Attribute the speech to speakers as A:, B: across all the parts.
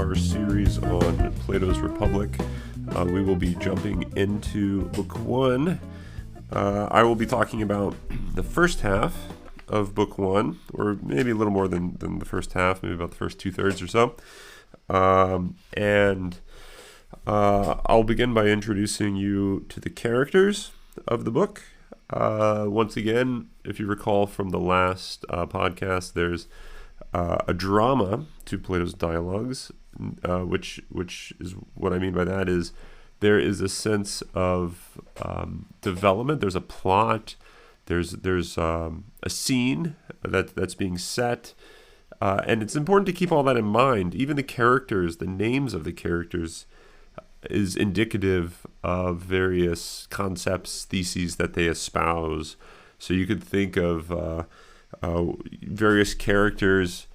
A: our series on Plato's Republic. We will be jumping into Book 1. I will be talking about the first half of Book 1, or maybe a little more than the first half, maybe about the first 2/3 or so. I'll begin by introducing you to the characters of the book. Once again, if you recall from the last podcast, there's a drama to Plato's dialogues, which is what I mean by that is there is a sense of development. There's a plot. There's a scene that's being set, and it's important to keep all that in mind. Even the characters, the names of the characters, is indicative of various concepts, theses that they espouse. So you could think of various characters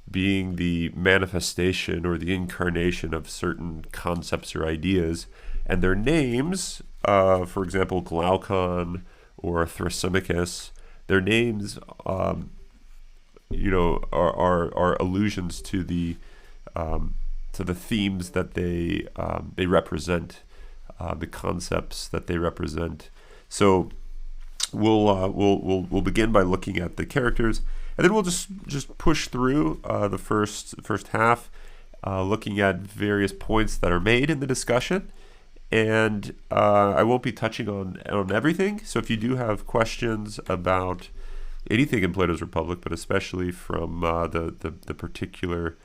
A: being the manifestation or the incarnation of certain concepts or ideas, and their names, for example, Glaucon or Thrasymachus, their names, are allusions to the themes that they represent, the concepts that they represent. So we'll begin by looking at the characters, and then we'll just push through the first half, looking at various points that are made in the discussion. And I won't be touching on everything. So if you do have questions about anything in Plato's Republic, but especially from the particular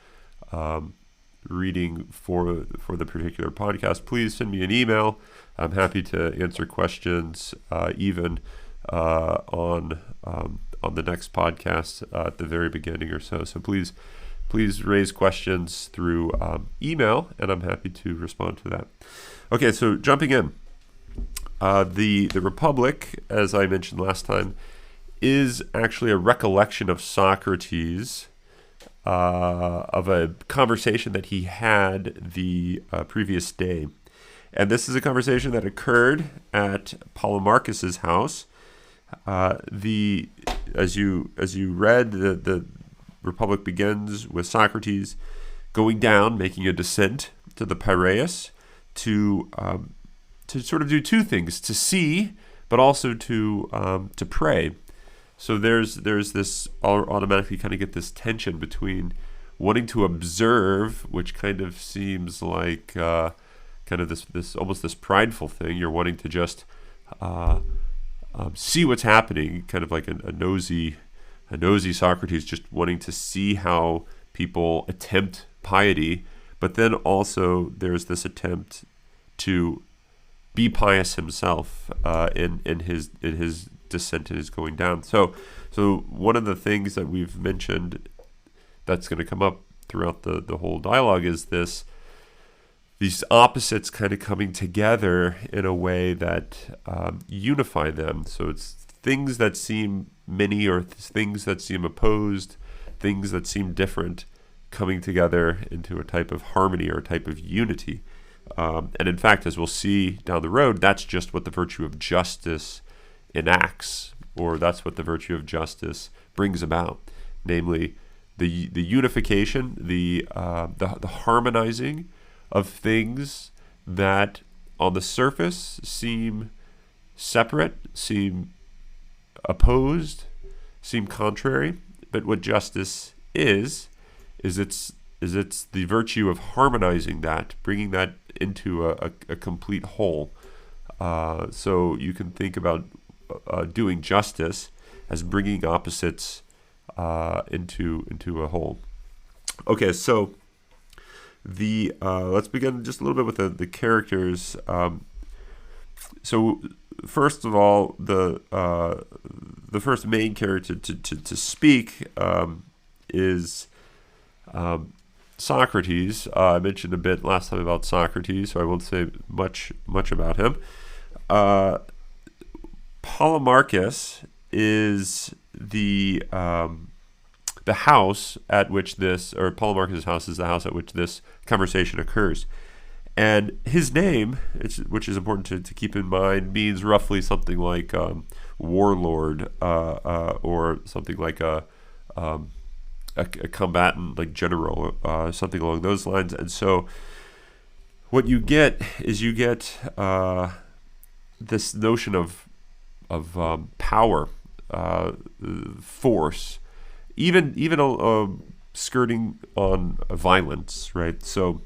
A: reading for the particular podcast, please send me an email. I'm happy to answer questions even on the next podcast at the very beginning or so. So please raise questions through email, and I'm happy to respond to that. Okay, so jumping in, the Republic, as I mentioned last time, is actually a recollection of Socrates, of a conversation that he had the previous day. And this is a conversation that occurred at Polemarchus's house. As you read, the Republic begins with Socrates going down, making a descent to the Piraeus to sort of do two things: to see, but also to pray. So there's this, automatically kind of get this tension between wanting to observe, which kind of seems like kind of this almost this prideful thing. You're wanting to just see what's happening, kind of like a nosy Socrates, just wanting to see how people attempt piety. But then also there's this attempt to be pious himself in his descent and his going down. So one of the things that we've mentioned that's going to come up throughout the whole dialogue is these opposites kind of coming together in a way that unify them. So it's things that seem many, or things that seem opposed, things that seem different, coming together into a type of harmony or a type of unity. And in fact, as we'll see down the road, that's just what the virtue of justice enacts, or that's what the virtue of justice brings about, namely the unification, the harmonizing of things that on the surface seem separate, seem opposed, seem contrary. But what justice is it's the virtue of harmonizing that, bringing that into a complete whole. So you can think about doing justice as bringing opposites into a whole. Okay, so let's begin just a little bit with the characters. So first of all, the first main character to speak is Socrates. I mentioned a bit last time about Socrates, so I won't say much about him. Polemarchus is the house at which Polemarchus' house is the house at which this conversation occurs. And his name, which is important to keep in mind, means roughly something like warlord, or something like a a combatant, like general, something along those lines. And so what you get is this notion of power, force, even skirting on violence, right? So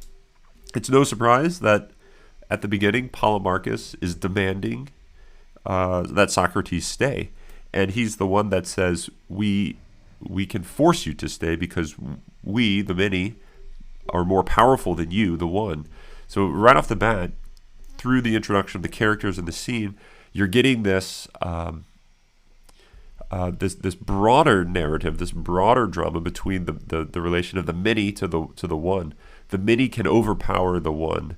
A: it's no surprise that at the beginning, Polemarchus is demanding that Socrates stay, and he's the one that says we can force you to stay because we, the many, are more powerful than you, the one. So right off the bat, through the introduction of the characters and the scene, you're getting this this broader narrative, this broader drama between the relation of the many to the one. The many can overpower the one,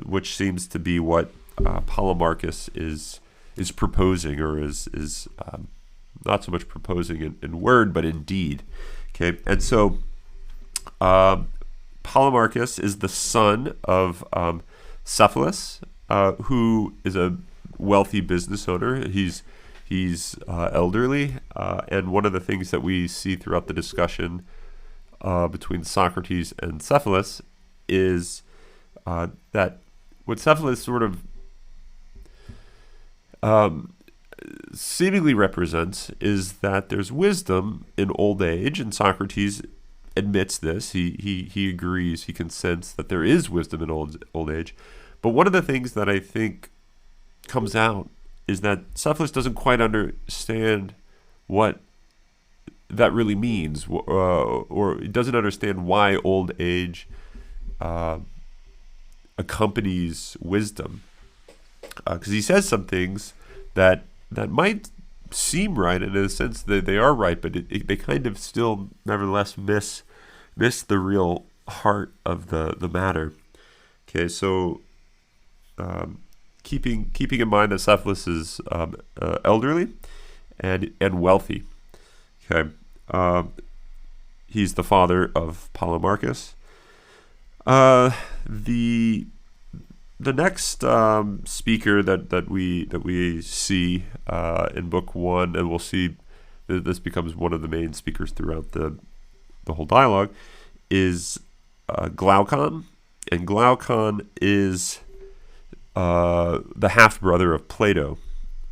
A: which seems to be what Polemarchus is proposing, or is not so much proposing in word, but in deed. Okay, and so Polemarchus is the son of Cephalus, who is a wealthy business owner. He's elderly, and one of the things that we see throughout the discussion between Socrates and Cephalus is that what Cephalus sort of seemingly represents is that there's wisdom in old age, and Socrates admits this. He agrees, he consents that there is wisdom in old age. But one of the things that I think comes out is that Cephalus doesn't quite understand what that really means, or he doesn't understand why old age accompanies wisdom. Because he says some things that might seem right, and in a sense that they are right, but they kind of still nevertheless miss the real heart of the matter. Okay, so keeping in mind that Cephalus is elderly and wealthy. Okay, he's the father of Polemarchus. The next speaker that we see in book one, and we'll see that this becomes one of the main speakers throughout the whole dialogue, is Glaucon, and Glaucon is the half brother of Plato,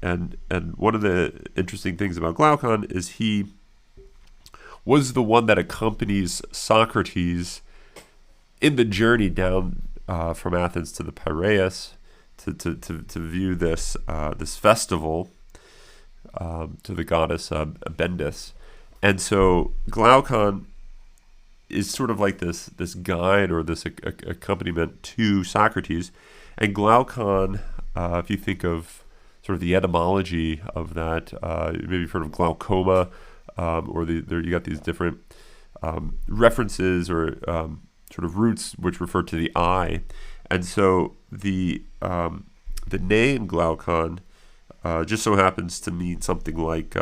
A: and one of the interesting things about Glaucon is he was the one that accompanies Socrates in the journey down from Athens to the Piraeus to view this festival to the goddess Bendis. And so Glaucon is sort of like this guide, or this accompaniment to Socrates. And Glaucon, if you think of sort of the etymology of that, maybe you've heard of glaucoma, or there you got these different references or sort of roots which refer to the eye. And so the name Glaucon just so happens to mean something like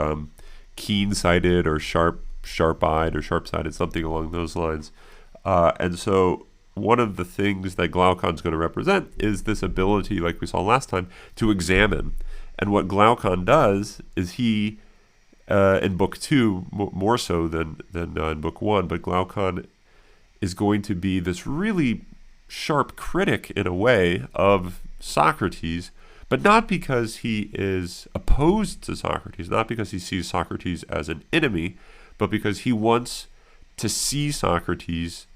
A: keen-sighted or sharp-eyed or sharp-sighted, something along those lines. And so one of the things that Glaucon's going to represent is this ability, like we saw last time, to examine. And what Glaucon does is he, in book two, more so than in book one, but Glaucon is going to be this really sharp critic, in a way, of Socrates, but not because he is opposed to Socrates, not because he sees Socrates as an enemy, but because he wants to see Socrates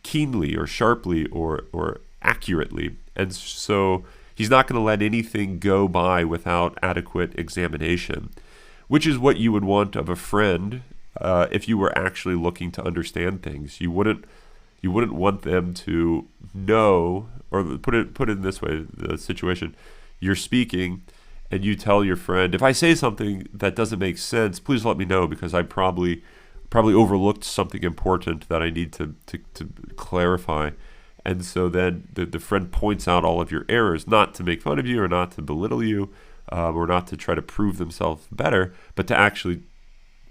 A: keenly or sharply or accurately. And so he's not going to let anything go by without adequate examination, which is what you would want of a friend if you were actually looking to understand things. You wouldn't want them to know, or put it in this way, the situation, you're speaking and you tell your friend, if I say something that doesn't make sense, please let me know, because I probably overlooked something important that I need to clarify. And so then the friend points out all of your errors, not to make fun of you or not to belittle you, or not to try to prove themselves better, but to actually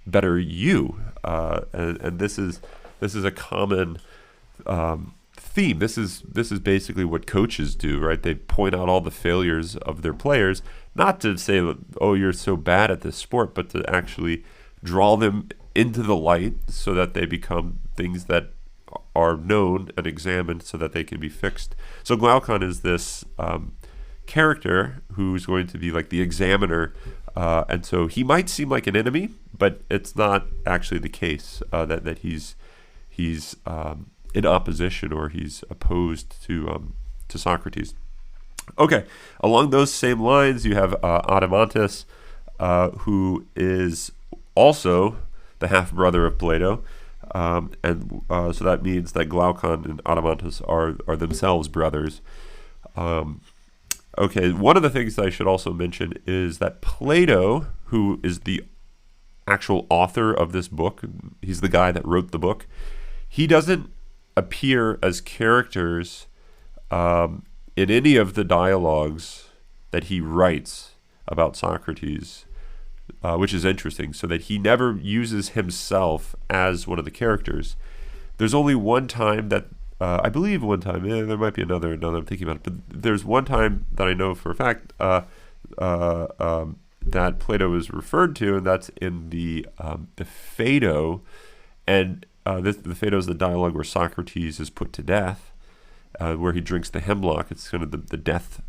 A: better you. And this is a common theme. This is basically what coaches do, right? They point out all the failures of their players, not to say, oh, you're so bad at this sport, but to actually draw them into the light so that they become things that are known and examined so that they can be fixed. So Glaucon is this character who's going to be like the examiner, and so he might seem like an enemy, but it's not actually the case that he's in opposition or he's opposed to Socrates. Okay, along those same lines, you have Adeimantus, who is also the half brother of Plato, and so that means that Glaucon and Adeimantus are themselves brothers. Okay, one of the things that I should also mention is that Plato, who is the actual author of this book, he's the guy that wrote the book, he doesn't appear as characters in any of the dialogues that he writes about Socrates, which is interesting, so that he never uses himself as one of the characters. There's only one time that I believe one time, there might be another I'm thinking about it, but there's one time that I know for a fact that Plato is referred to, and that's in the Phaedo, and the Phaedo is the dialogue where Socrates is put to death, where he drinks the hemlock. It's kind of the death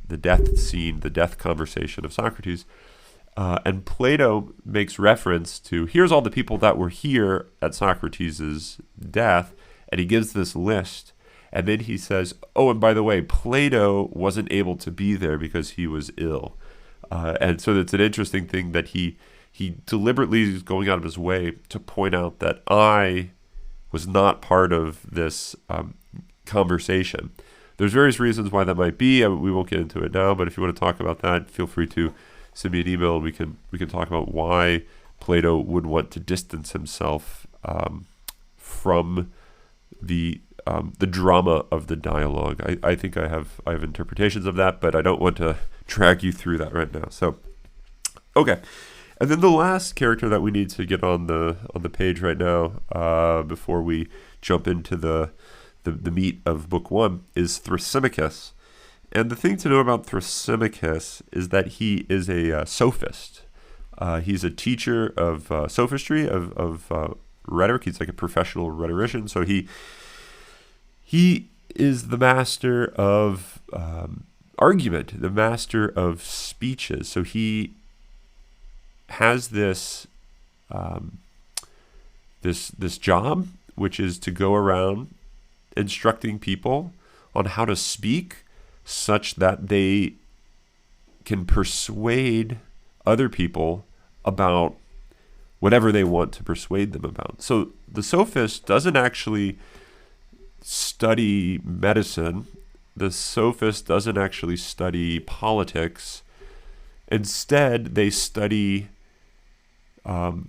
A: scene, the death conversation of Socrates, and Plato makes reference to, here's all the people that were here at Socrates' death, and he gives this list. And then he says, oh, and by the way, Plato wasn't able to be there because he was ill. And so it's an interesting thing that he deliberately is going out of his way to point out that I was not part of this conversation. There's various reasons why that might be. We won't get into it now, but if you want to talk about that, feel free to send me an email, and we can talk about why Plato would want to distance himself from the drama of the dialogue. I think I have interpretations of that, but I don't want to drag you through that right now. So, okay, and then the last character that we need to get on the page right now, before we jump into the meat of Book 1, is Thrasymachus. And the thing to know about Thrasymachus is that he is a sophist. He's a teacher of sophistry, of rhetoric. He's like a professional rhetorician. So he is the master of argument, the master of speeches. So he has this this job, which is to go around instructing people on how to speak such that they can persuade other people about whatever they want to persuade them about. So the sophist doesn't actually study medicine. The sophist doesn't actually study politics. Instead, they study, call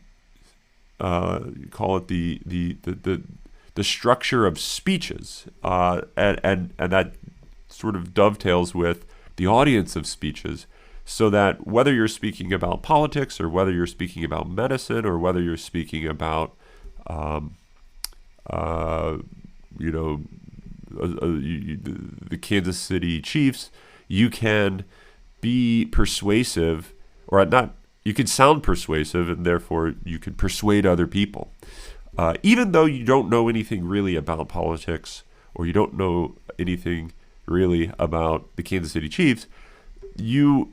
A: it the structure of speeches, and that sort of dovetails with the audience of speeches, so that whether you're speaking about politics or whether you're speaking about medicine or whether you're speaking about the Kansas City Chiefs, you can be persuasive, or not, you can sound persuasive, and therefore you can persuade other people. Even though you don't know anything really about politics, or you don't know anything really about the Kansas City Chiefs, you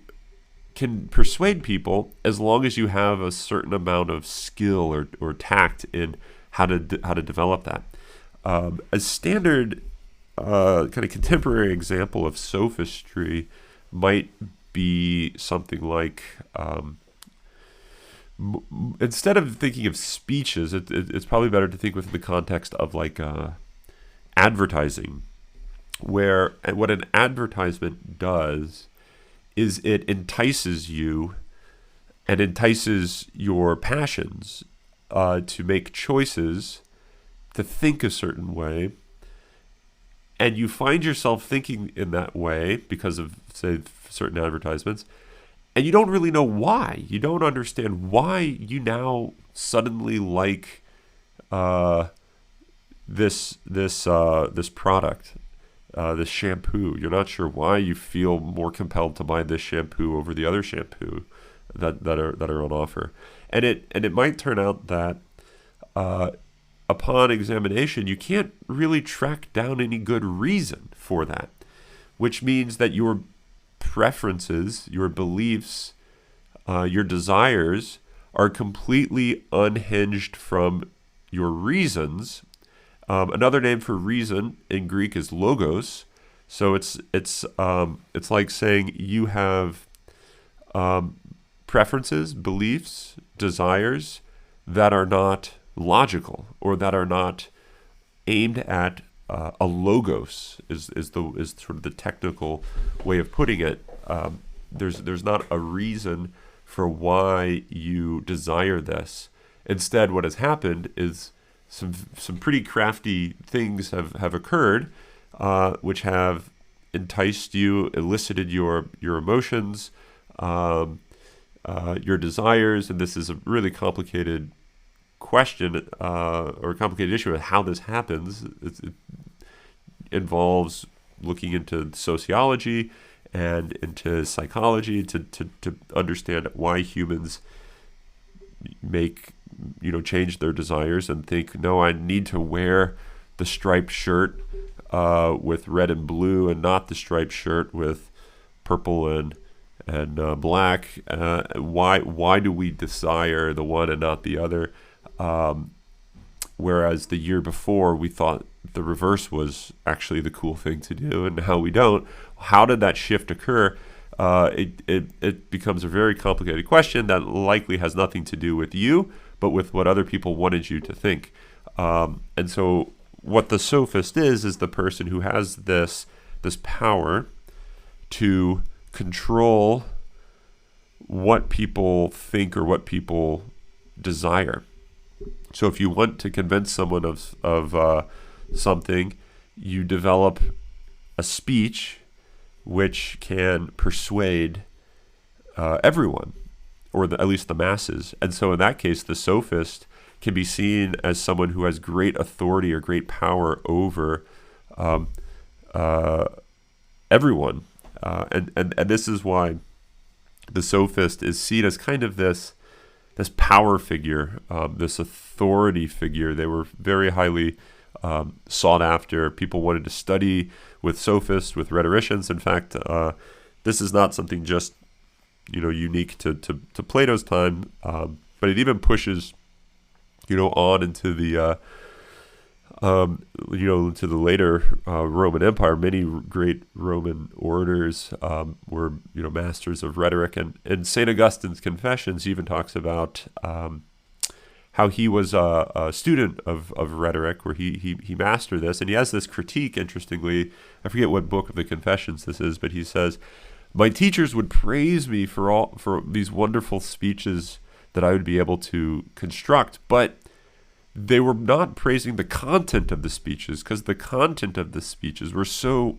A: can persuade people as long as you have a certain amount of skill or tact in how to develop that. A standard kind of contemporary example of sophistry might be something like, instead of thinking of speeches, it's probably better to think within the context of like advertising, where what an advertisement does is it entices you and entices your passions to make choices, to think a certain way, and you find yourself thinking in that way because of, say, certain advertisements, and you don't really know why. You don't understand why you now suddenly like this product, this shampoo. You're not sure why you feel more compelled to buy this shampoo over the other shampoo that are on offer, and it might turn out that upon examination, you can't really track down any good reason for that, which means that your preferences, your beliefs, your desires are completely unhinged from your reasons. Another name for reason in Greek is logos. So it's like saying you have preferences, beliefs, desires that are not logical or that are not aimed at a logos is sort of the technical way of putting it. There's not a reason for why you desire this. Instead, what has happened is some pretty crafty things have occurred, which have enticed you, elicited your emotions, your desires, and this is a really complicated question or a complicated issue of how this happens. It involves looking into sociology and into psychology to understand why humans change their desires and think, no, I need to wear the striped shirt with red and blue and not the striped shirt with purple and black. Why do we desire the one and not the other? Whereas the year before we thought the reverse was actually the cool thing to do, and now we don't. How did that shift occur? It becomes a very complicated question that likely has nothing to do with you, but with what other people wanted you to think. And so what the sophist is the person who has this power to control what people think or what people desire. So if you want to convince someone of something, you develop a speech which can persuade everyone, or at least the masses. And so in that case, the sophist can be seen as someone who has great authority or great power over everyone. And this is why the sophist is seen as kind of this power figure, this authority figure. They were very highly sought after. People wanted to study with sophists, with rhetoricians. In fact, this is not something just unique to Plato's time, but it even pushes on into the into the later Roman Empire. Many great Roman orators were masters of rhetoric, and St. Augustine's Confessions even talks about how he was a student of rhetoric, where he mastered this, and he has this critique. Interestingly, I forget what book of the Confessions this is, but he says, "My teachers would praise me for these wonderful speeches that I would be able to construct, but they were not praising the content of the speeches, because the content of the speeches were so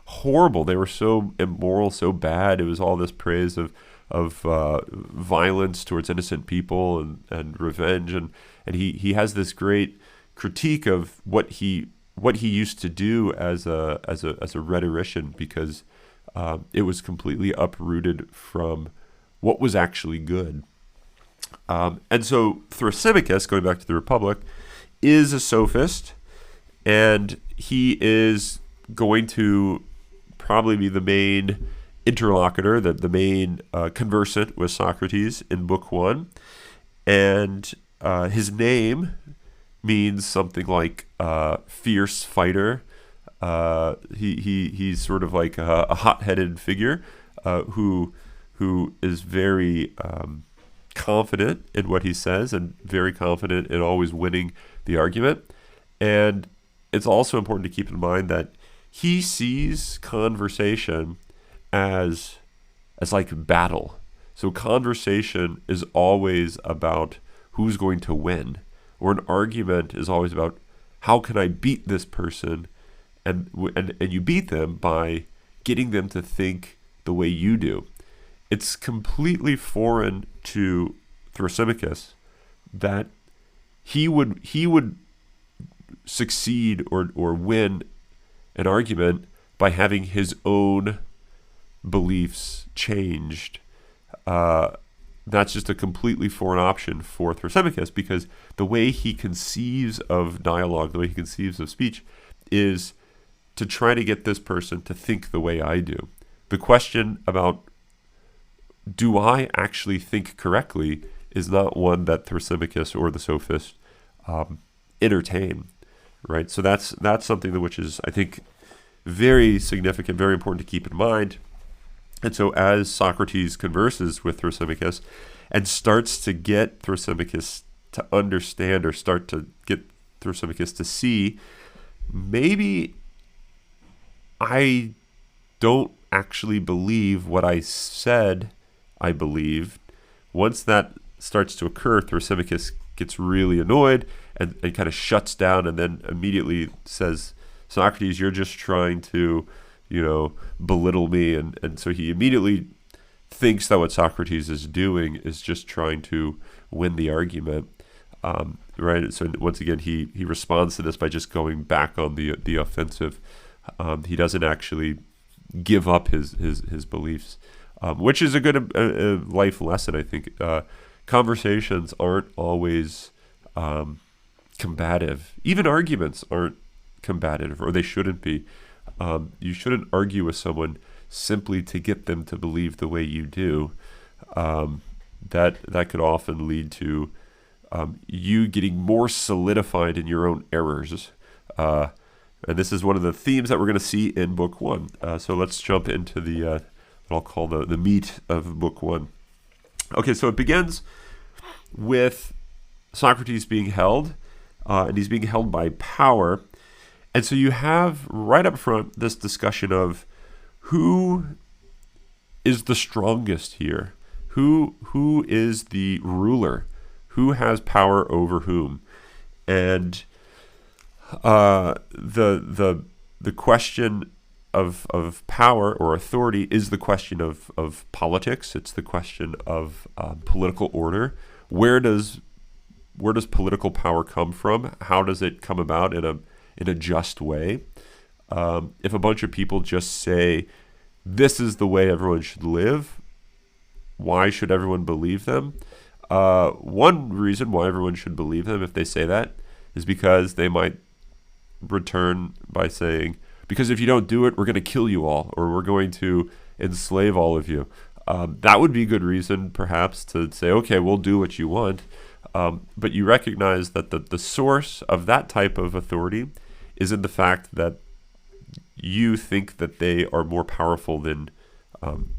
A: horrible. They were so immoral, so bad. It was all this praise of violence towards innocent people and revenge, and he has this great critique of what he used to do as a rhetorician, because it was completely uprooted from what was actually good. And so Thrasymachus, going back to the Republic, is a sophist, and he is going to probably be the main interlocutor, the main conversant with Socrates in Book 1. And his name means something like fierce fighter. He's sort of like a hot-headed figure who is very confident in what he says and very confident in always winning the argument. And it's also important to keep in mind that he sees conversation as like battle. So conversation is always about who's going to win, or an argument is always about how can I beat this person, and you beat them by getting them to think the way you do. It's completely foreign to Thrasymachus that he would succeed or win an argument by having his own beliefs changed. that's just a completely foreign option for Thrasymachus, because the way he conceives of dialogue, the way he conceives of speech, is to try to get this person to think the way I do. The question about do I actually think correctly is not one that Thrasymachus or the sophists entertain, right? So that's something which is, I think, very significant, very important to keep in mind. And so as Socrates converses with Thrasymachus and starts to get Thrasymachus to understand, or start to get Thrasymachus to see, maybe I don't actually believe what I said I believed. Once that starts to occur, Thrasymachus gets really annoyed and kind of shuts down, and then immediately says, Socrates, you're just trying to, belittle me. And so he immediately thinks that what Socrates is doing is just trying to win the argument. Right? So once again, he responds to this by just going back on the offensive. He doesn't actually give up his beliefs, which is a good life lesson, I think. Conversations aren't always combative. Even arguments aren't combative, or they shouldn't be. You shouldn't argue with someone simply to get them to believe the way you do. That could often lead to you getting more solidified in your own errors. And this is one of the themes that we're going to see in Book 1. So let's jump into what I'll call the meat of Book 1. Okay, so it begins with Socrates being held, and he's being held by power. And so you have right up front this discussion of who is the strongest here, who is the ruler, who has power over whom, and the question of power or authority is the question of politics. It's the question of political order. Where does political power come from? How does it come about in a just way? If a bunch of people just say, this is the way everyone should live, why should everyone believe them? One reason why everyone should believe them if they say that is because they might return by saying, because if you don't do it, we're going to kill you all, or we're going to enslave all of you. That would be a good reason, perhaps, to say, okay, we'll do what you want. But you recognize that the source of that type of authority is in the fact that you think that they are more powerful than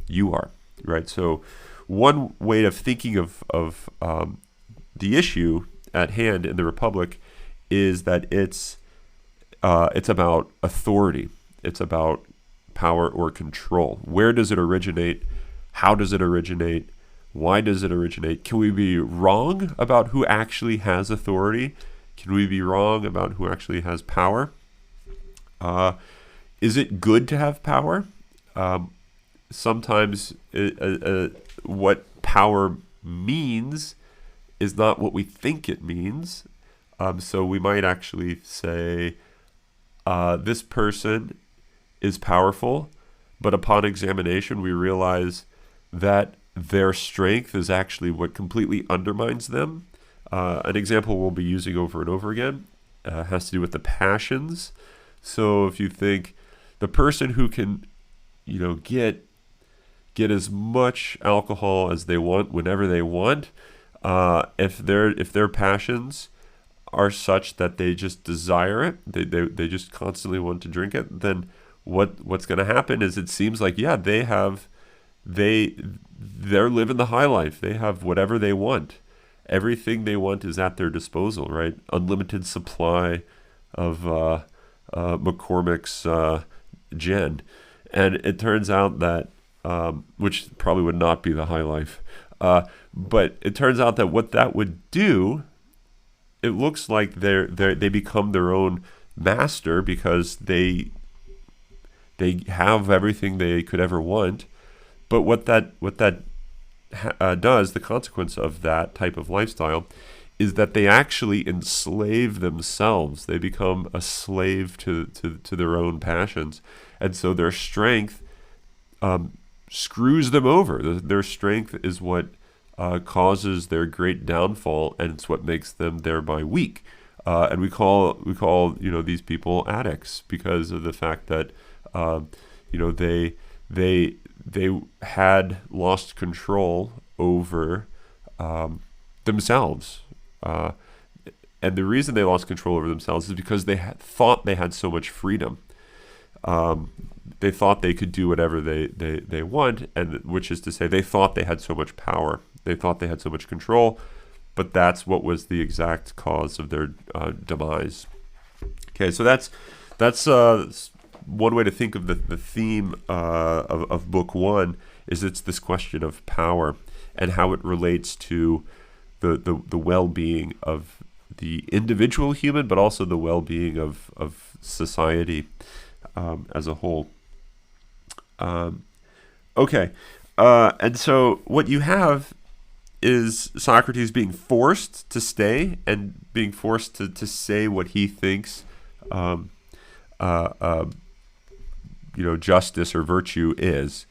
A: you are, right? So one way of thinking of the issue at hand in the Republic is that it's about authority. It's about power or control. Where does it originate? How does it originate? Why does it originate? Can we be wrong about who actually has authority? Can we be wrong about who actually has power? Is it good to have power? Sometimes what power means is not what we think it means. So we might actually say, this person is powerful, but upon examination we realize that their strength is actually what completely undermines them. An example we'll be using over and over again has to do with the passions. So if you think the person who can, get as much alcohol as they want whenever they want, if their passions are such that they just desire it, they just constantly want to drink it, then what's going to happen is it seems like, yeah, they're living the high life. They have whatever they want. Everything they want is at their disposal, right? Unlimited supply of McCormick's gin. And it turns out that, which probably would not be the high life, but it turns out that what that would do, it looks like they become their own master because they have everything they could ever want. But what that does, the consequence of that type of lifestyle, is that they actually enslave themselves. They become a slave to their own passions, and so their strength screws them over. Their strength is what causes their great downfall, and it's what makes them thereby weak. And we call these people addicts because of the fact that they had lost control over themselves. And the reason they lost control over themselves is because they thought they had so much freedom. They thought they could do whatever they want, and which is to say, they thought they had so much power. They thought they had so much control, but that's what was the exact cause of their demise. Okay, so that's one way to think of the theme of Book 1 is it's this question of power and how it relates to the well-being of the individual human, but also the well-being of society as a whole. And so what you have is Socrates being forced to stay and being forced to say what he thinks justice or virtue is.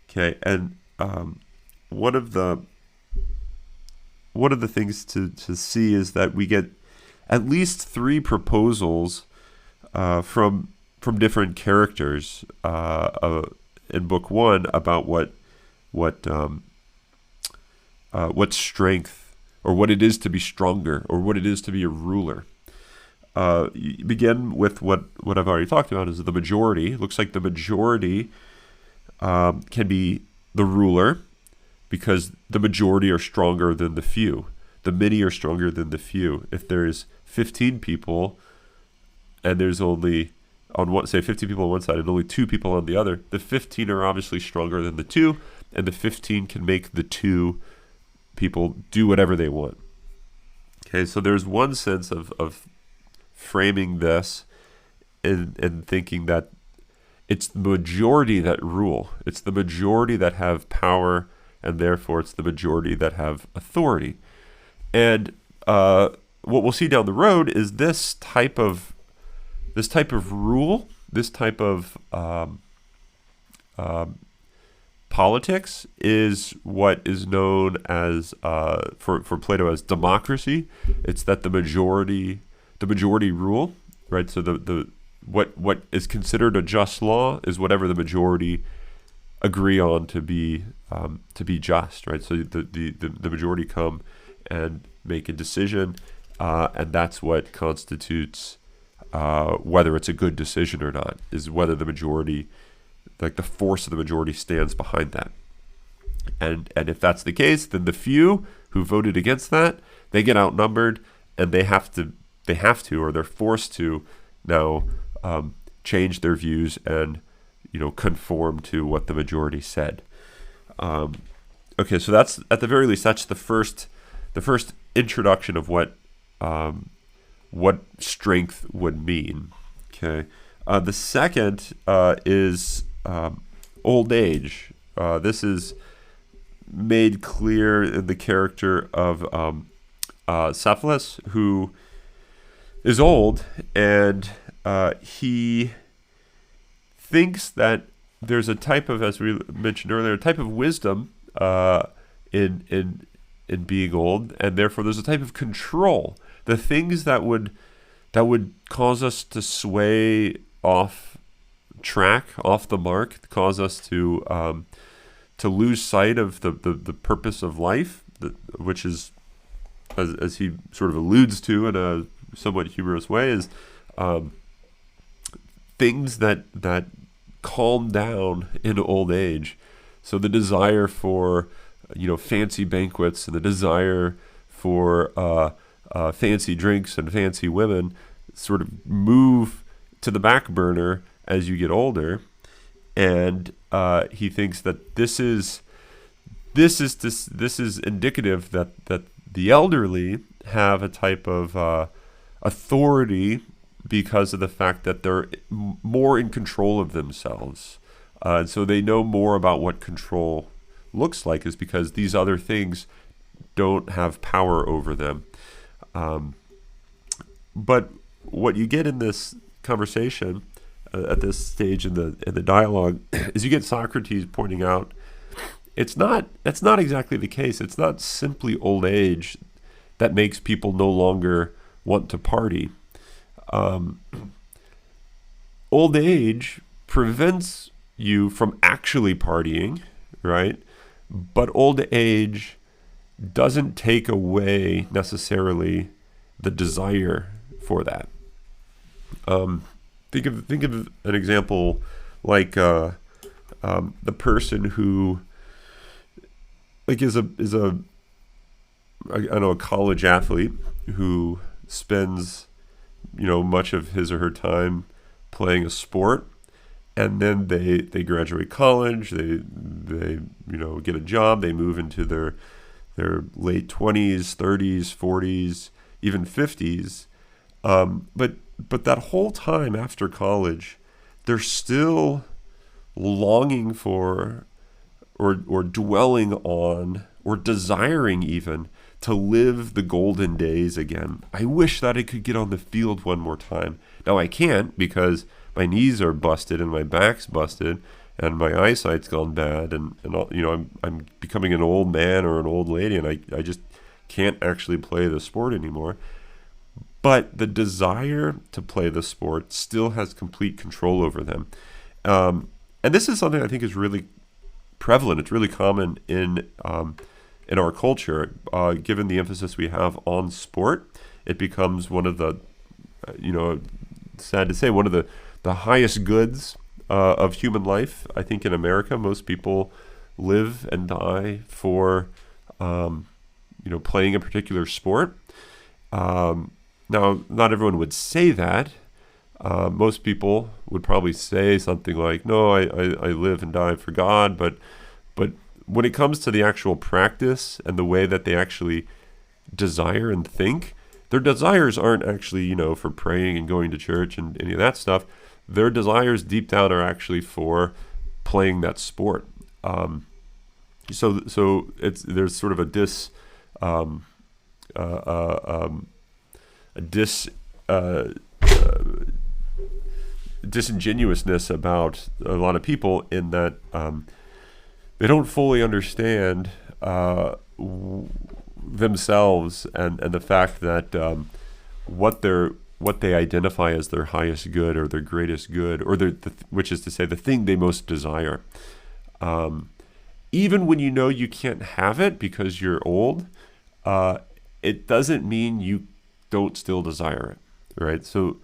A: Okay, and one of the things to see is that we get at least 3 proposals from different characters in Book 1 about what strength, or what it is to be stronger, or what it is to be a ruler. You begin with what I've already talked about, is the majority. It looks like the majority can be the ruler because the majority are stronger than the few. The many are stronger than the few. If there's 15 people and there's only, 15 people on one side and only 2 people on the other, the 15 are obviously stronger than the 2, and the 15 can make the 2 people do whatever they want. Okay, so there's one sense of framing this and thinking that it's the majority that rule. It's the majority that have power, and therefore it's the majority that have authority. And what we'll see down the road is this type of rule, this type of politics is what is known as for Plato as democracy. It's that the majority rule, right? So the what is considered a just law is whatever the majority agree on to be just, right? So the majority come and make a decision, and that's what constitutes whether it's a good decision or not, is whether the majority, like the force of the majority, stands behind that. And if that's the case, then the few who voted against that, they get outnumbered, and they have to, or they're forced to now change their views and conform to what the majority said. Okay, so that's, at the very least, that's the first introduction of what strength would mean. Okay, the second is old age. This is made clear in the character of Cephalus, who is old, and he thinks that there's a type of, as we mentioned earlier, a type of wisdom in being old, and therefore there's a type of control. The things that would cause us to sway off track, off the mark, cause us to lose sight of the purpose of life, which is, as he sort of alludes to in a somewhat humorous way, is things that calm down in old age. So the desire for fancy banquets and the desire for fancy drinks and fancy women sort of move to the back burner as you get older, and he thinks that this is indicative that the elderly have a type of authority because of the fact that they're more in control of themselves, and so they know more about what control looks like, is because these other things don't have power over them. But what you get in this conversation at this stage in the dialogue is you get Socrates pointing out it's not that's not exactly the case. It's not simply old age that makes people no longer want to party. Um, Old age prevents you from actually partying, right? But old age doesn't take away necessarily the desire for that. Um, think of an example like the person who like is a I don't know, a college athlete who spends much of his or her time playing a sport, and then they graduate college, they get a job, they move into their late 20s, 30s, 40s, even 50s. But that whole time after college, they're still longing for or dwelling on or desiring even to live the golden days again. I wish that I could get on the field one more time. Now I can't because my knees are busted and my back's busted and my eyesight's gone bad and all, I'm becoming an old man or an old lady and I just can't actually play the sport anymore. But the desire to play the sport still has complete control over them. And this is something I think is really prevalent. It's really common in our culture. Given the emphasis we have on sport, it becomes one of the, sad to say, one of the highest goods of human life. I think in America, most people live and die for, playing a particular sport. Now, not everyone would say that. Most people would probably say something like, "No, I live and die for God." But when it comes to the actual practice and the way that they actually desire and think, their desires aren't actually, for praying and going to church and any of that stuff. Their desires deep down are actually for playing that sport. So there's sort of a disingenuousness about a lot of people in that they don't fully understand themselves and the fact that what they identify as their highest good or their greatest good, or which is to say the thing they most desire. Even when you can't have it because you're old, it doesn't mean you don't still desire it, right? So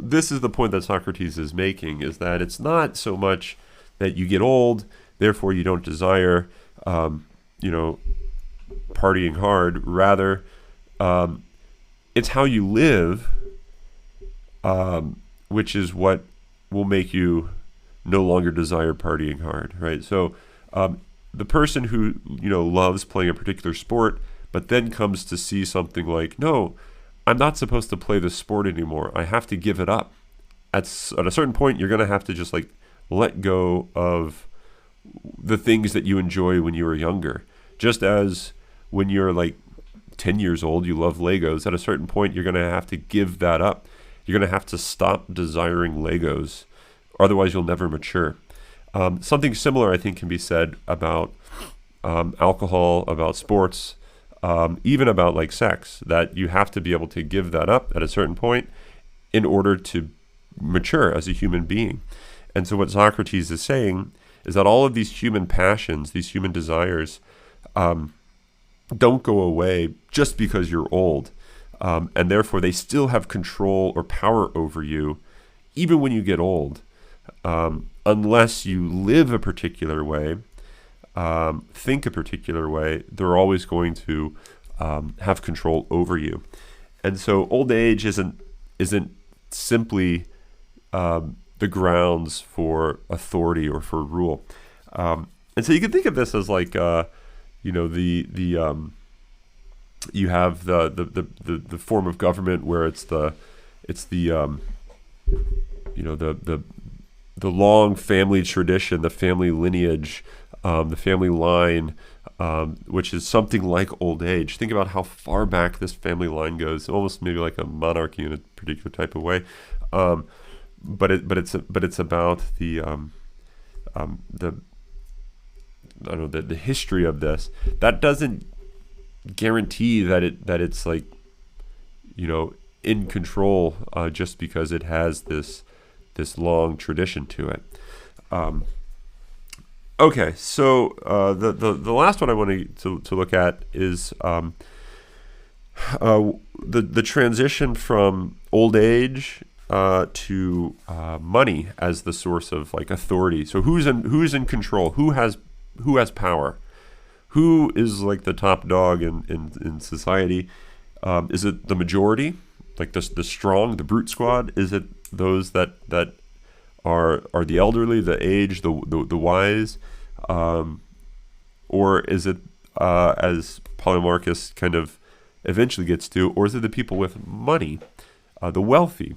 A: this is the point that Socrates is making, is that it's not so much that you get old, therefore you don't desire, partying hard. Rather, it's how you live, which is what will make you no longer desire partying hard, right? So the person who loves playing a particular sport, but then comes to see something like, no, I'm not supposed to play this sport anymore. I have to give it up. At a certain point, you're going to have to just let go of the things that you enjoy when you were younger. Just as when you're 10 years old, you love Legos. At a certain point, you're going to have to give that up. You're going to have to stop desiring Legos. Otherwise, you'll never mature. Something similar, I think, can be said about alcohol, about sports, even about sex, that you have to be able to give that up at a certain point in order to mature as a human being. And so what Socrates is saying is that all of these human passions, these human desires, don't go away just because you're old. And therefore they still have control or power over you even when you get old, unless you live a particular way, think a particular way. They're always going to have control over you. And so old age isn't simply the grounds for authority or for rule. And so you can think of this as you have the form of government where it's the long family tradition, the family lineage, the family line, which is something like old age. Think about how far back this family line goes, almost maybe like a monarchy in a particular type of way. But it's about the I don't know, the history of this, that doesn't guarantee that it's like, in control, just because it has this long tradition to it. Okay, so the last one I want to look at is the transition from old age to money as the source of like authority. So who's in control? Who has power? Who is like the top dog in society? Is it the majority, like the strong, the brute squad? Is it those that are the elderly, the aged, the wise, or is it as Polemarchus kind of eventually gets to, or is it the people with money, the wealthy?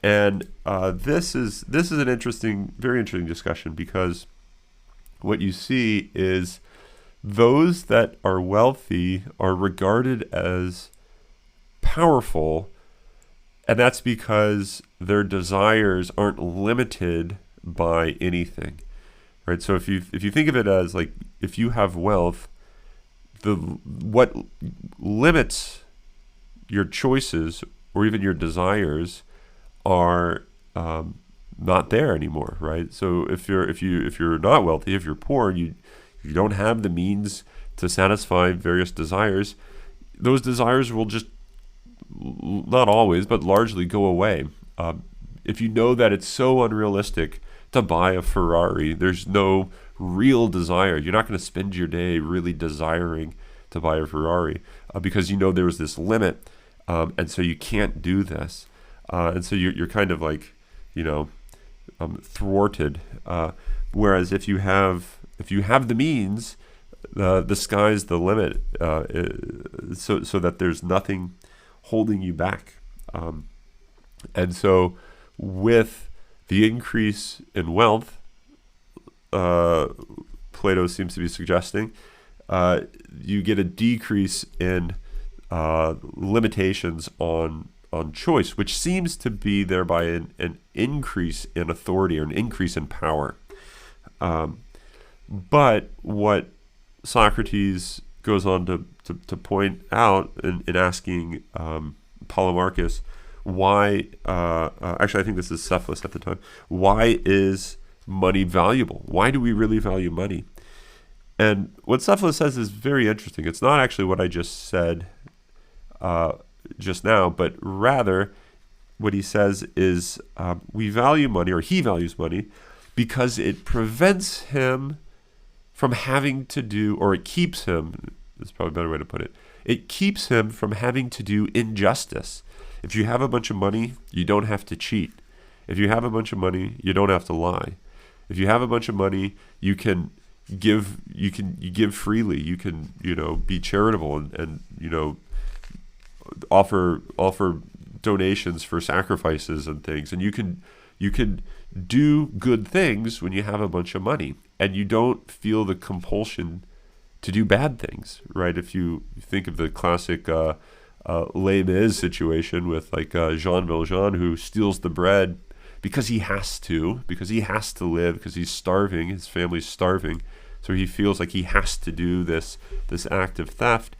A: And this is an very interesting discussion, because what you see is those that are wealthy are regarded as powerful, and that's because their desires aren't limited by anything, right? So if you think of it as like, if you have wealth, what limits your choices or even your desires are not there anymore, right? So if you're not wealthy, if you're poor, you don't have the means to satisfy various desires, those desires will just, not always, but largely, go away. If you know that it's so unrealistic to buy a Ferrari, there's no real desire. You're not going to spend your day really desiring to buy a Ferrari, because there was this limit, and so you can't do this, and so you're kind of like, thwarted. Whereas if you have the means, the sky's the limit, so that there's nothing holding you back. And so with the increase in wealth, Plato seems to be suggesting, you get a decrease in limitations on choice, which seems to be thereby an increase in authority, or an increase in power. But what Socrates goes on to point out in asking Polemarchus, why, actually I think this is Cephalus at the time, why is money valuable? Why do we really value money? And what Cephalus says is very interesting. It's not actually what I just said just now, but rather what he says is, we value money, or he values money, because it prevents him from having to do, or it keeps him, that's probably a better way to put it, it keeps him from having to do injustice. If you have a bunch of money, you don't have to cheat. If you have a bunch of money, you don't have to lie. If you have a bunch of money, you give freely. You can, be charitable and offer donations for sacrifices and things. And you can do good things when you have a bunch of money, and you don't feel the compulsion to do bad things, right? If you think of the classic Les Mis situation with like Jean Valjean, who steals the bread because he has to live, because he's starving, his family's starving, so he feels like he has to do this act of theft.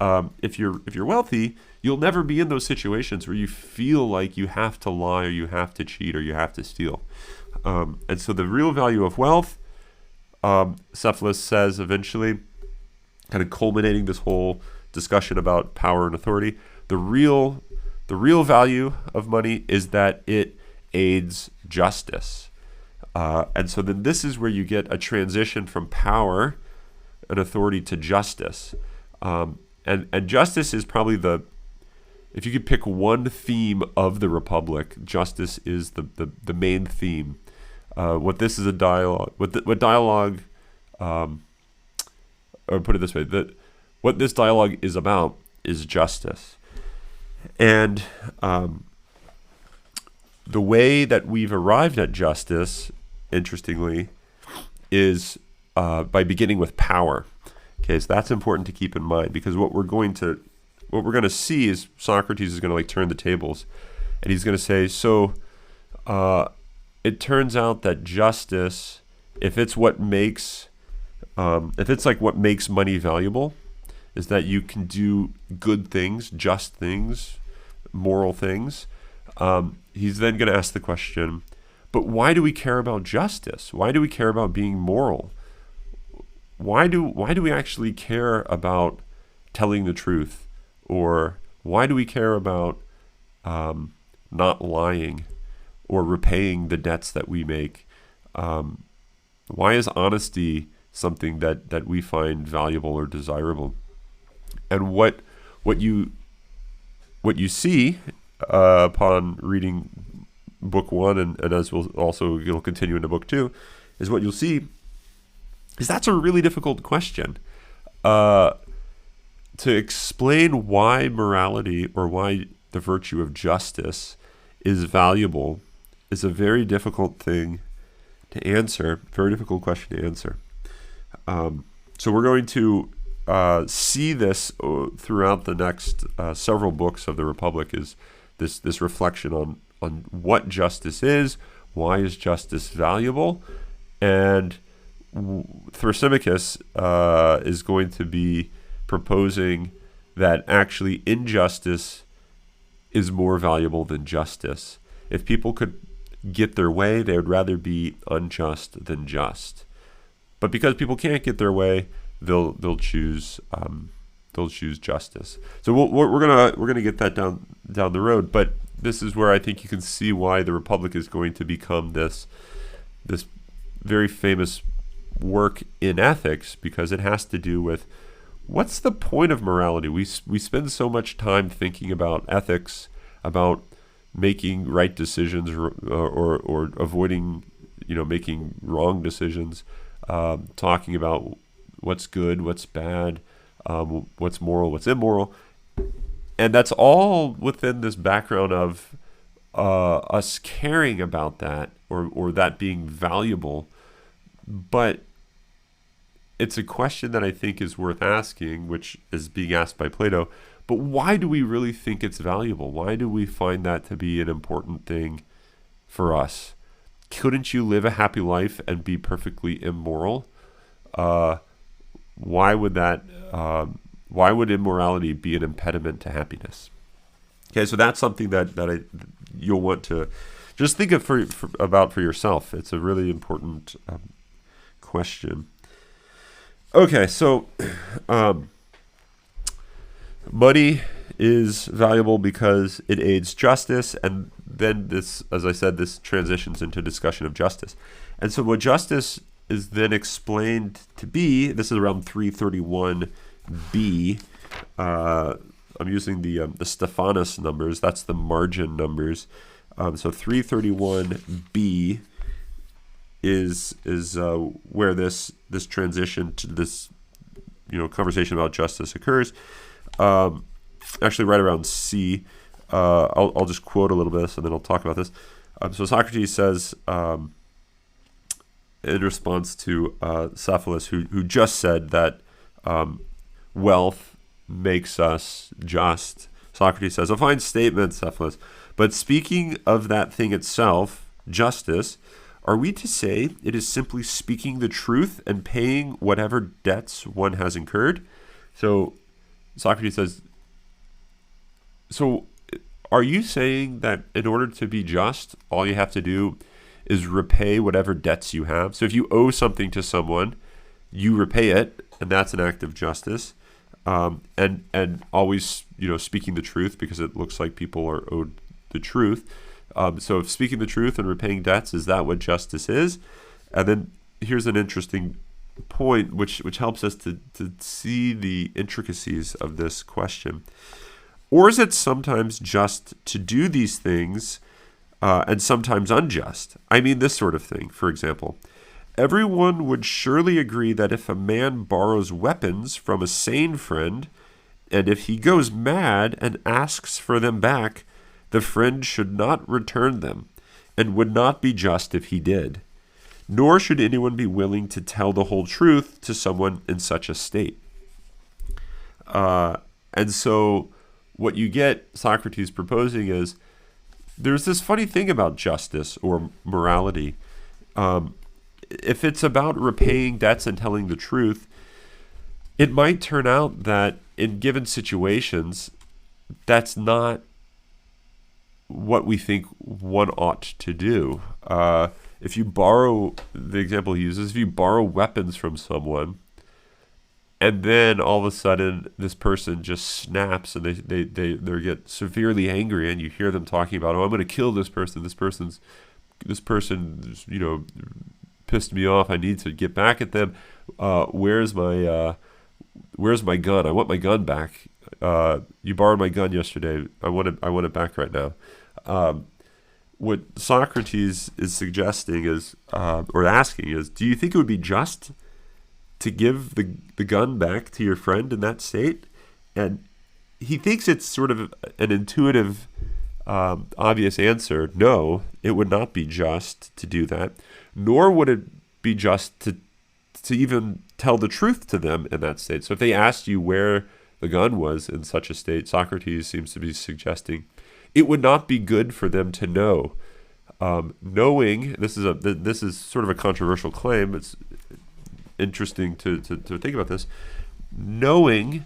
A: If you're wealthy, you'll never be in those situations where you feel like you have to lie, or you have to cheat, or you have to steal. And so the real value of wealth, Cephalus says eventually, kind of culminating this whole discussion about power and authority, the real value of money is that it aids justice. And so then this is where you get a transition from power and authority to justice. And justice is probably if you could pick one theme of the Republic, justice is the main theme. What this is a dialogue, what dialogue, or put it this way, what this dialogue is about is justice. And the way that we've arrived at justice, interestingly, is by beginning with power. Okay, so that's important to keep in mind, because what we're going to see is Socrates is going to like turn the tables, and he's going to say, so it turns out that justice, if it's what makes if it's like what makes money valuable is that you can do good things, just things, moral things, he's then going to ask the question, but why do we care about justice? Why do we care about being moral? Why do we actually care about telling the truth? Or why do we care about not lying or repaying the debts that we make? Why is honesty something that we find valuable or desirable? And what you see upon reading book one, and as you'll continue into book two, is what you'll see is that's a really difficult question. To explain why morality or why the virtue of justice is valuable is a very difficult thing to answer, very difficult question to answer. So we're going to see this throughout the next several books of the Republic, is this reflection on what justice is, why is justice valuable, and Thrasymachus is going to be proposing that actually injustice is more valuable than justice. If people could get their way, they would rather be unjust than just. But because people can't get their way, they'll choose justice. So we're gonna get that down the road. But this is where I think you can see why the Republic is going to become this very famous work in ethics, because it has to do with what's the point of morality. We spend so much time thinking about ethics, about making right decisions or avoiding making wrong decisions, talking about what's good, what's bad, what's moral, what's immoral, and that's all within this background of us caring about that or that being valuable. But it's a question that I think is worth asking, which is being asked by Plato. But why do we really think it's valuable? Why do we find that to be an important thing for us? Couldn't you live a happy life and be perfectly immoral? Why would immorality be an impediment to happiness? Okay, so that's something that you'll want to just think of about for yourself. It's a really important question. Okay, so money is valuable because it aids justice, and then this, as I said, this transitions into discussion of justice. And so what justice is then explained to be, this is around 331b. I'm using the Stephanus numbers. That's the margin numbers. So 331b is where this transition to this conversation about justice occurs. Actually, right around C. I'll just quote a little bit, and then I'll talk about this. So Socrates says, in response to Cephalus, who just said that wealth makes us just. Socrates says, a fine statement, Cephalus, but speaking of that thing itself, justice, are we to say it is simply speaking the truth and paying whatever debts one has incurred? So Socrates says, so are you saying that in order to be just, all you have to do is repay whatever debts you have? So if you owe something to someone, you repay it, and that's an act of justice. And always, speaking the truth, because it looks like people are owed the truth. So if speaking the truth and repaying debts, is that what justice is? And then here's an interesting point, which helps us to see the intricacies of this question. Or is it sometimes just to do these things and sometimes unjust? I mean, this sort of thing. For example, everyone would surely agree that if a man borrows weapons from a sane friend, and if he goes mad and asks for them back, the friend should not return them, and would not be just if he did. Nor should anyone be willing to tell the whole truth to someone in such a state. And so what you get Socrates proposing is, there's this funny thing about justice or morality. if it's about repaying debts and telling the truth, it might turn out that in given situations, that's not what we think one ought to do. If you borrow, the example he uses, if you borrow weapons from someone, and then all of a sudden this person just snaps and they get severely angry, and you hear them talking about, oh, I'm going to kill this person. This person, pissed me off. I need to get back at them. Where's my gun? I want my gun back. You borrowed my gun yesterday. I want it back right now. What Socrates is suggesting is, or asking is, do you think it would be just to give the gun back to your friend in that state? And he thinks it's sort of an intuitive, obvious answer. No, it would not be just to do that, nor would it be just to even tell the truth to them in that state. So if they asked you where the gun was in such a state, Socrates seems to be suggesting it would not be good for them to know. Knowing, this is sort of a controversial claim. It's interesting to think about this. Knowing,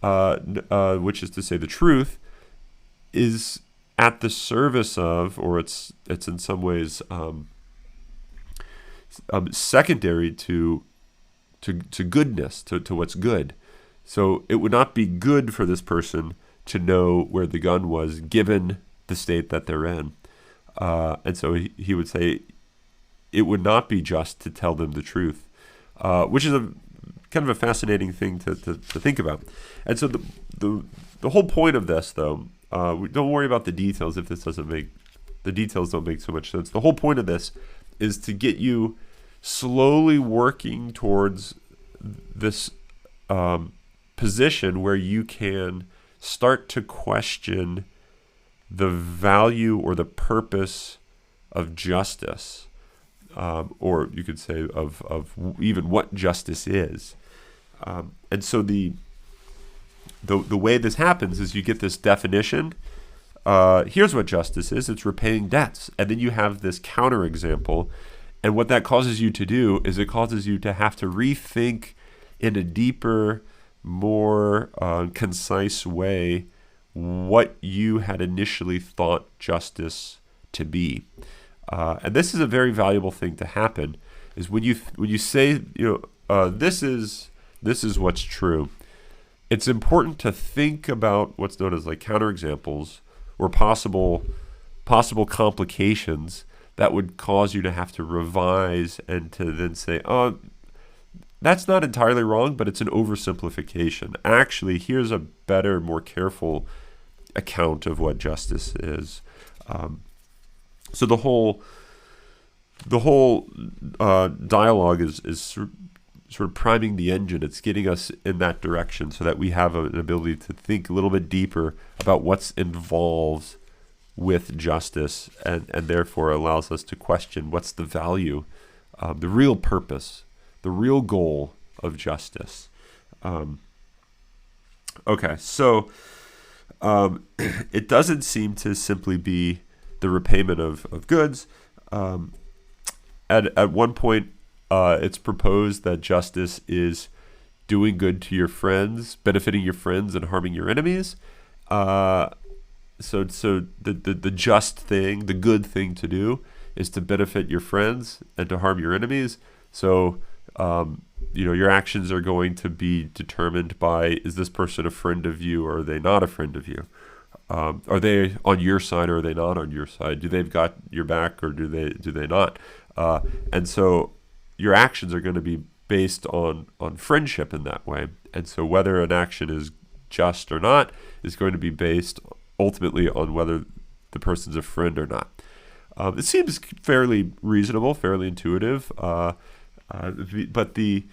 A: which is to say the truth, is at the service of, or it's in some ways secondary to goodness, to what's good. So it would not be good for this person to know where the gun was, given the state that they're in. And so he would say it would not be just to tell them the truth, which is a kind of a fascinating thing to think about. And so the whole point of this, though, don't worry about the details if the details don't make so much sense. The whole point of this is to get you slowly working towards this position where you can start to question the value or the purpose of justice, or you could say of even what justice is. And so the way this happens is you get this definition. Here's what justice is. It's repaying debts. And then you have this counterexample. And what that causes you to do is it causes you to have to rethink in a deeper, more concise way what you had initially thought justice to be. And this is a very valuable thing to happen, is when you say, this is what's true. It's important to think about what's known as like counterexamples or possible complications that would cause you to have to revise and to then say, oh, that's not entirely wrong, but it's an oversimplification. Actually, here's a better, more careful account of what justice is. So the whole dialogue is sort of priming the engine. It's getting us in that direction so that we have an ability to think a little bit deeper about what's involved with justice, and therefore allows us to question what's the value, the real purpose, the real goal of justice. Okay, so it doesn't seem to simply be the repayment of goods. At one point, it's proposed that justice is doing good to your friends, benefiting your friends, and harming your enemies. So the just thing, the good thing to do, is to benefit your friends and to harm your enemies. So your actions are going to be determined by, is this person a friend of you or are they not a friend of you? Are they on your side or are they not on your side? Do they've got your back or do they not? And so your actions are going to be based on friendship in that way. And so whether an action is just or not is going to be based ultimately on whether the person's a friend or not. It seems fairly reasonable, fairly intuitive, but the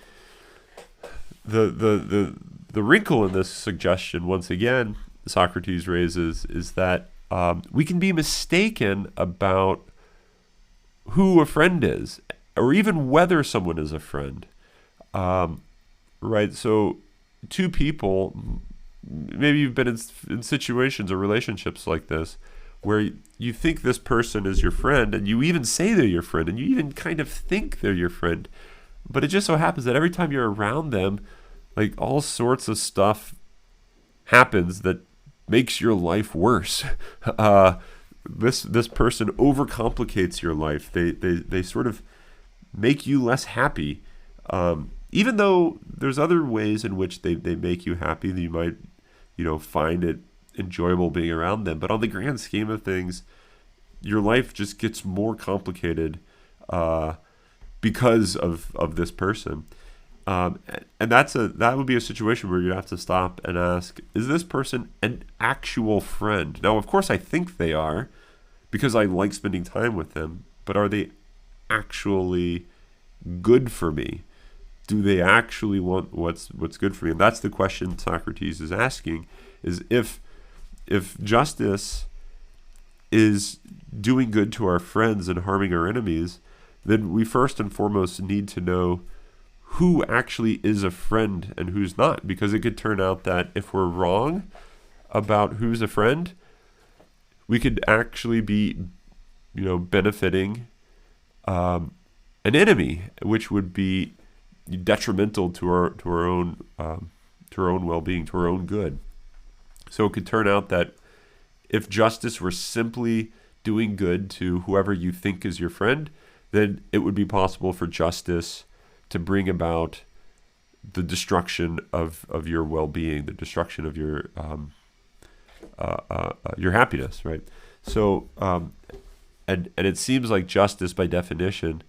A: wrinkle in this suggestion, once again, Socrates raises, is that we can be mistaken about who a friend is, or even whether someone is a friend. Right? So two people, maybe you've been in situations or relationships like this, where you think this person is your friend, and you even say they're your friend, and you even kind of think they're your friend. But it just so happens that every time you're around them, like all sorts of stuff happens that makes your life worse. This person overcomplicates your life. They sort of make you less happy, even though there's other ways in which they make you happy that you might find it enjoyable being around them. But on the grand scheme of things, your life just gets more complicated because of this person. And that would be a situation where you'd have to stop and ask, is this person an actual friend? Now, of course, I think they are because I like spending time with them, but are they actually good for me? Do they actually want what's good for me? And that's the question Socrates is asking, is if justice is doing good to our friends and harming our enemies, then we first and foremost need to know who actually is a friend and who's not, because it could turn out that if we're wrong about who's a friend, we could actually be, benefiting an enemy, which would be detrimental to our own well-being, to our own good. So it could turn out that if justice were simply doing good to whoever you think is your friend, then it would be possible for justice to bring about the destruction of your well-being, the destruction of your happiness, right? So, and it seems like justice, by definition,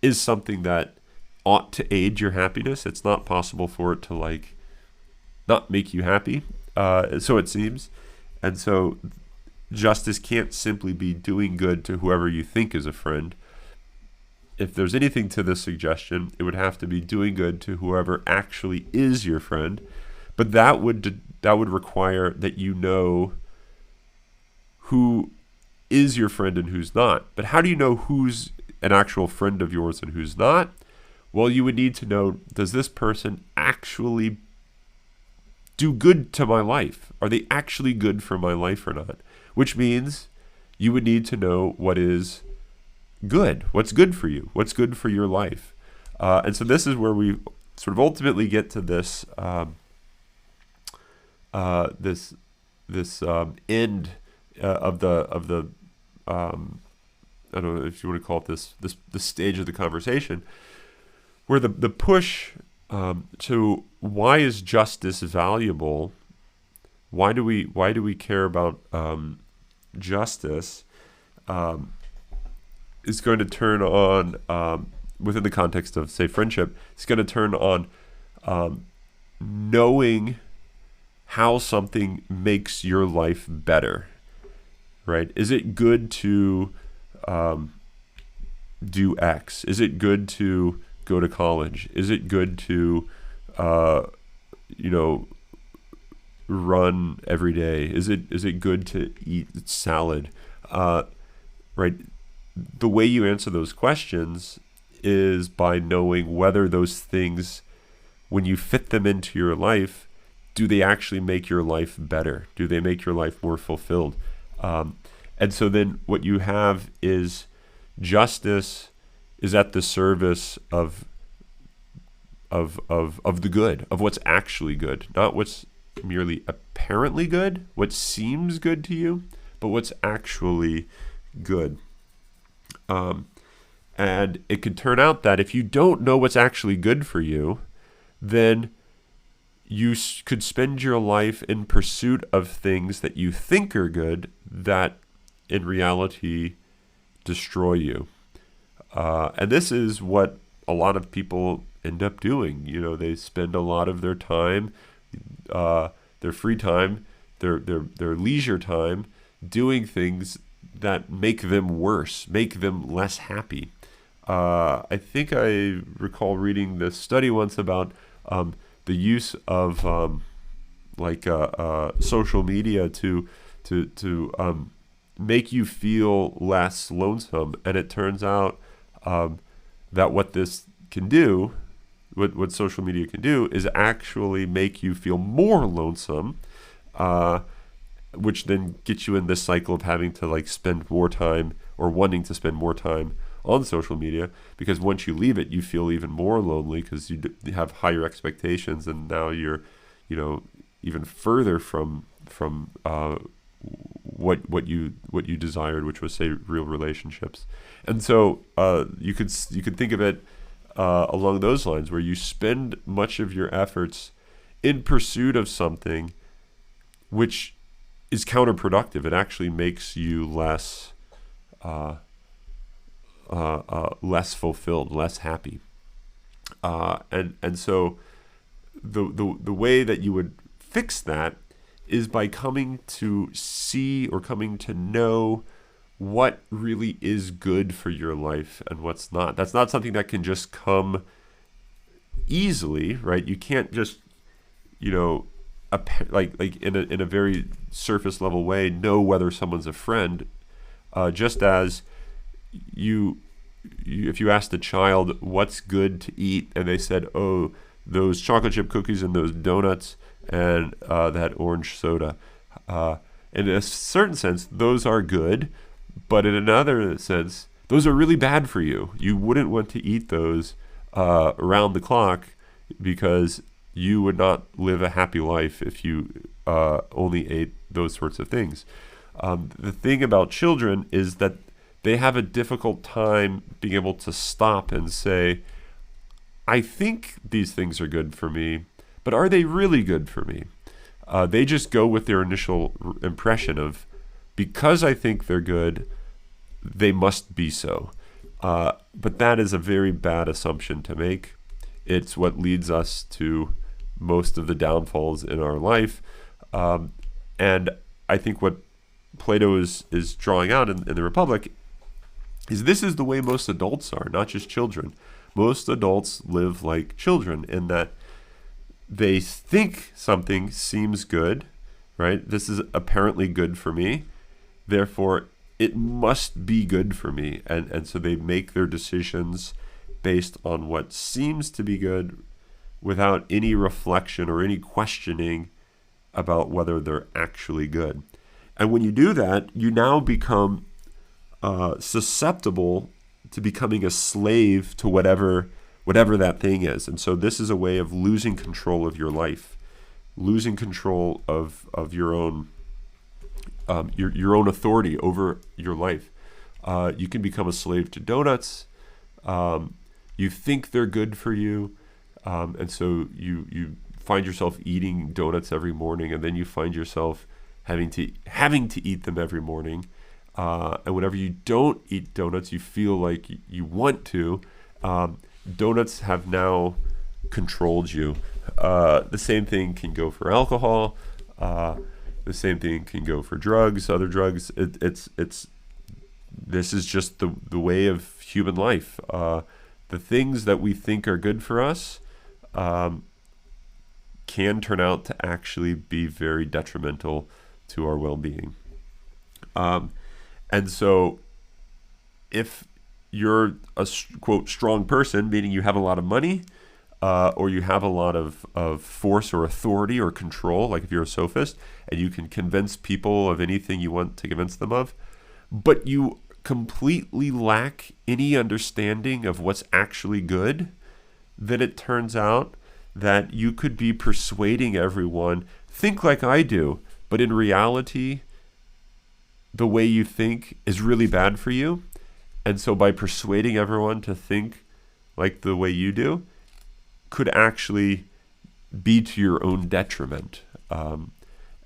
A: is something that ought to aid your happiness. It's not possible for it to not make you happy. So it seems, and so justice can't simply be doing good to whoever you think is a friend. If there's anything to this suggestion, it would have to be doing good to whoever actually is your friend. But that would require that you know who is your friend and who's not. But how do you know who's an actual friend of yours and who's not? Well, you would need to know, does this person actually do good to my life? Are they actually good for my life or not? Which means you would need to know what is good, what's good for you, what's good for your life. And so this is where we sort of ultimately get to this end of the I don't know if you want to call it this stage of the conversation, where the push to why is justice valuable? Why do we care about justice? Is going to turn on, within the context of, say, friendship, it's going to turn on knowing how something makes your life better, right? Is it good to do X? Is it good to go to college? Is it good to, run every day? Is it good to eat salad? Right? The way you answer those questions is by knowing whether those things, when you fit them into your life, do they actually make your life better? Do they make your life more fulfilled? And so then what you have is justice is at the service of the good, of what's actually good, not what's merely apparently good, what seems good to you, but what's actually good. And it could turn out that if you don't know what's actually good for you, then you could spend your life in pursuit of things that you think are good that in reality destroy you. And this is what a lot of people end up doing. They spend a lot of their time, their free time, their leisure time doing things that make them worse, make them less happy. I think I recall reading this study once about the use of social media to make you feel less lonesome, and it turns out that what this can do, what social media can do, is actually make you feel more lonesome. which then gets you in this cycle of having to like spend more time or wanting to spend more time on social media, because once you leave it, you feel even more lonely because you have higher expectations, and now you're, even further from what you desired, which was, say, real relationships. And so you could think of it along those lines, where you spend much of your efforts in pursuit of something which is counterproductive. It actually makes you less fulfilled, less happy. And so the way that you would fix that is by coming to see or coming to know what really is good for your life and what's not. That's not something that can just come easily, right? You can't just, like in a very surface level way, know whether someone's a friend. Just as you if you asked a child what's good to eat, and they said, "Oh, those chocolate chip cookies and those donuts and that orange soda," in a certain sense, those are good, but in another sense, those are really bad for you. You wouldn't want to eat those around the clock, because you would not live a happy life if you only ate those sorts of things. The thing about children is that they have a difficult time being able to stop and say, I think these things are good for me, but are they really good for me? They just go with their initial impression of, because I think they're good, they must be so. But that is a very bad assumption to make. It's what leads us to most of the downfalls in our life. And I think what Plato is drawing out in the Republic is this is the way most adults are, not just children. Most adults live like children in that they think something seems good, right? This is apparently good for me, therefore it must be good for me. And so they make their decisions based on what seems to be good, without any reflection or any questioning about whether they're actually good. And when you do that, you now become susceptible to becoming a slave to whatever that thing is. And so this is a way of losing control of your life, losing control of your own your own authority over your life. You can become a slave to donuts. You think they're good for you, and so you find yourself eating donuts every morning, and then you find yourself having to eat them every morning. And whenever you don't eat donuts, you feel like you want to. Donuts have now controlled you. The same thing can go for alcohol. The same thing can go for drugs, other drugs. This is just the way of human life. The things that we think are good for us can turn out to actually be very detrimental to our well-being. And so if you're a, quote, strong person, meaning you have a lot of money, or you have a lot of force or authority or control, like if you're a sophist, and you can convince people of anything you want to convince them of, but you completely lack any understanding of what's actually good, then it turns out that you could be persuading everyone, think like I do, but in reality, the way you think is really bad for you. And so by persuading everyone to think like the way you do, could actually be to your own detriment.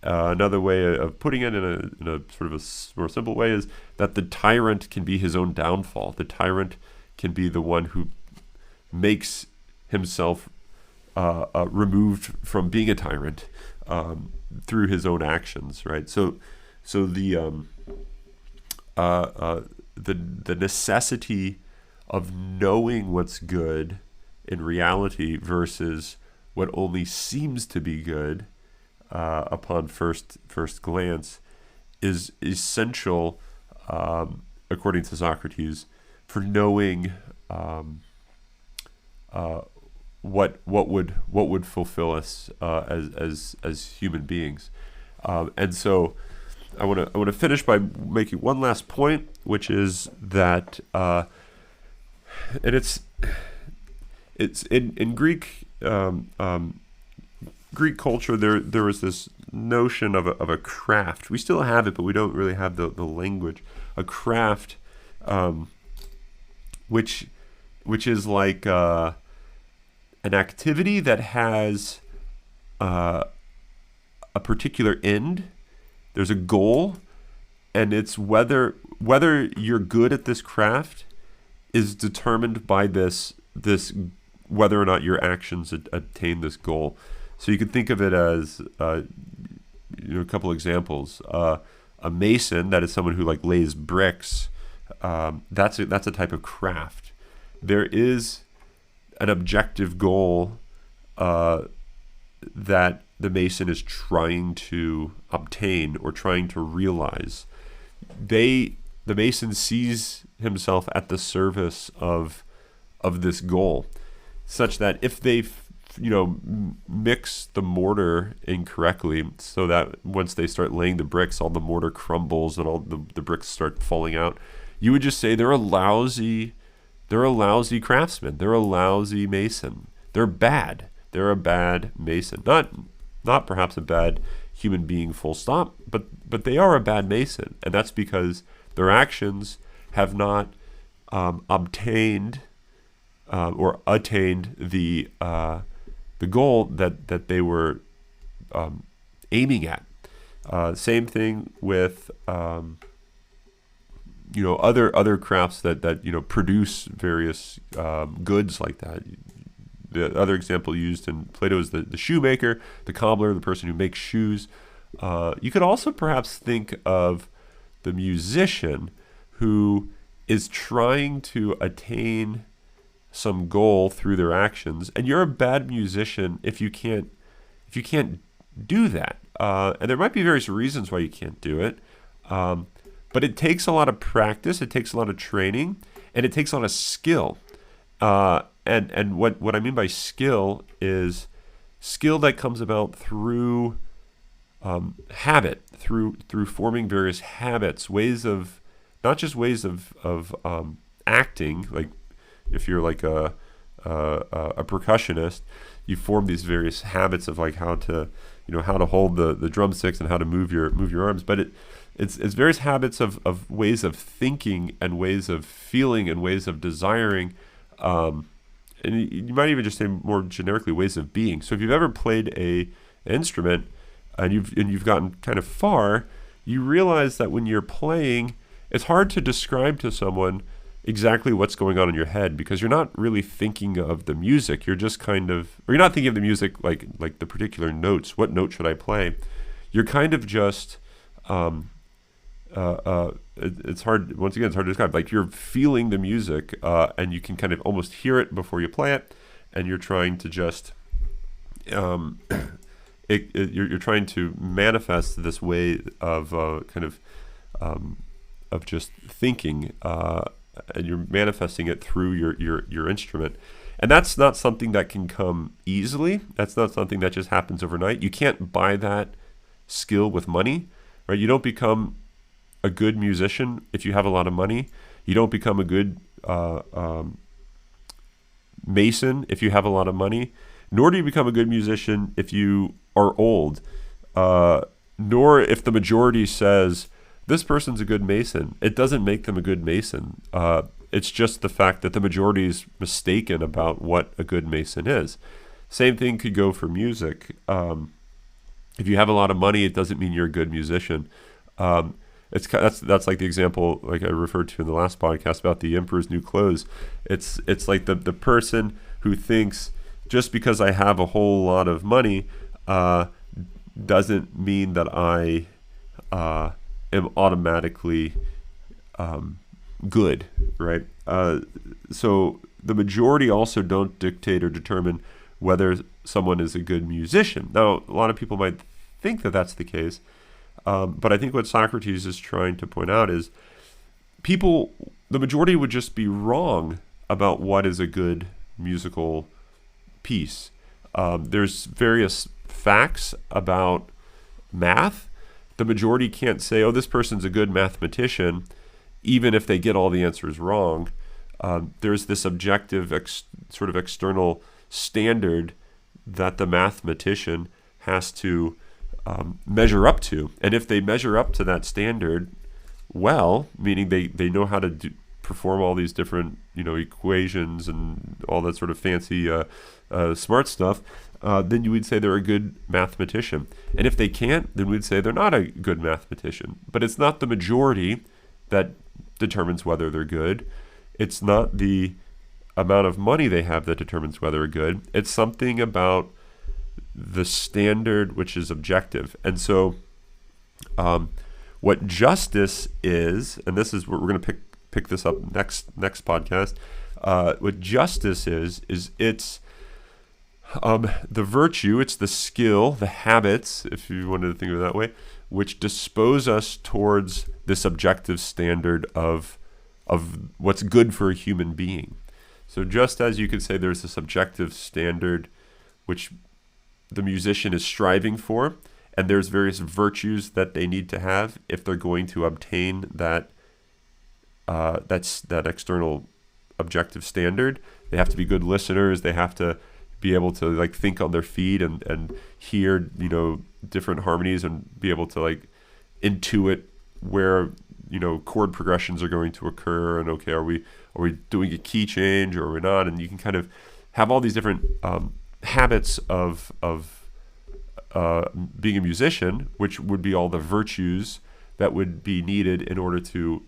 A: Another way of putting it in a sort of a more simple way is that the tyrant can be his own downfall. The tyrant can be the one who makes himself removed from being a tyrant through his own actions, right? So the necessity of knowing what's good in reality versus what only seems to be good upon first glance is essential, according to Socrates, for knowing what would fulfill us as human beings. And so I want to finish by making one last point, which is that and it's in Greek culture, there was this notion of a craft. We still have it, but we don't really have the language. A craft, which is like an activity that has a particular end. There's a goal, and it's whether you're good at this craft is determined by this whether or not your actions attain this goal. So you can think of it as a couple examples. A mason, that is someone who like lays bricks. That's a type of craft. There is an objective goal that the mason is trying to obtain or trying to realize. The mason sees himself at the service of this goal, such that if they mix the mortar incorrectly, so that once they start laying the bricks, all the mortar crumbles and all the bricks start falling out, you would just say they're a lousy craftsman. They're a lousy mason. They're bad. They're a bad mason. Not perhaps a bad human being full stop, but they are a bad mason. And that's because their actions have not obtained or attained the goal that they were aiming at. Same thing with other crafts that produce various goods like that. The other example used in Plato is the shoemaker, the cobbler, the person who makes shoes. You could also perhaps think of the musician who is trying to attain some goal through their actions, and you're a bad musician if you can't do that. And there might be various reasons why you can't do it, but it takes a lot of practice, it takes a lot of training, and it takes a lot of skill. And what I mean by skill is skill that comes about through habit, through forming various habits, not just ways of acting. Like if you're like a percussionist, you form these various habits of like how to hold the drumsticks and how to move your arms. But it's various habits of ways of thinking and ways of feeling and ways of desiring. And you might even just say more generically ways of being. So if you've ever played an instrument and you've gotten kind of far, you realize that when you're playing, it's hard to describe to someone exactly what's going on in your head because you're not really thinking of the music. You're just or you're not thinking of the music like the particular notes. What note should I play? You're kind of just it's hard. Once again, it's hard to describe. Like you're feeling the music, and you can kind of almost hear it before you play it, and you're trying to just, you're trying to manifest this way of of just thinking, and you're manifesting it through your instrument, and that's not something that can come easily. That's not something that just happens overnight. You can't buy that skill with money, right? You don't become a good musician if you have a lot of money. You don't become a good mason if you have a lot of money. Nor do you become a good musician if you are old. Nor if the majority says, this person's a good mason. It doesn't make them a good mason. It's just the fact that the majority is mistaken about what a good mason is. Same thing could go for music. If you have a lot of money, it doesn't mean you're a good musician. That's like the example like I referred to in the last podcast about the Emperor's New Clothes. It's like the person who thinks just because I have a whole lot of money doesn't mean that I am automatically good, right? So the majority also don't dictate or determine whether someone is a good musician. Now, a lot of people might think that that's the case. But I think what Socrates is trying to point out is the majority would just be wrong about what is a good musical piece. There's various facts about math the majority can't say, oh, this person's a good mathematician, even if they get all the answers wrong. There's this objective sort of external standard that the mathematician has to measure up to. And if they measure up to that standard well, meaning they know how to perform all these different equations and all that sort of fancy smart stuff, then you would say they're a good mathematician. And if they can't, then we'd say they're not a good mathematician. But it's not the majority that determines whether they're good. It's not the amount of money they have that determines whether they're good. It's something about the standard which is objective. And so what justice is, and this is what we're going to pick this up next podcast, what justice is it's the virtue, it's the skill, the habits, if you wanted to think of it that way, which dispose us towards this objective standard of what's good for a human being. So just as you could say there's this objective standard which the musician is striving for, and there's various virtues that they need to have if they're going to obtain that external objective standard. They have to be good listeners. They have to be able to think on their feet and hear different harmonies and be able to intuit where chord progressions are going to occur, and okay, are we doing a key change or are we not? And you can kind of have all these different habits of being a musician, which would be all the virtues that would be needed in order to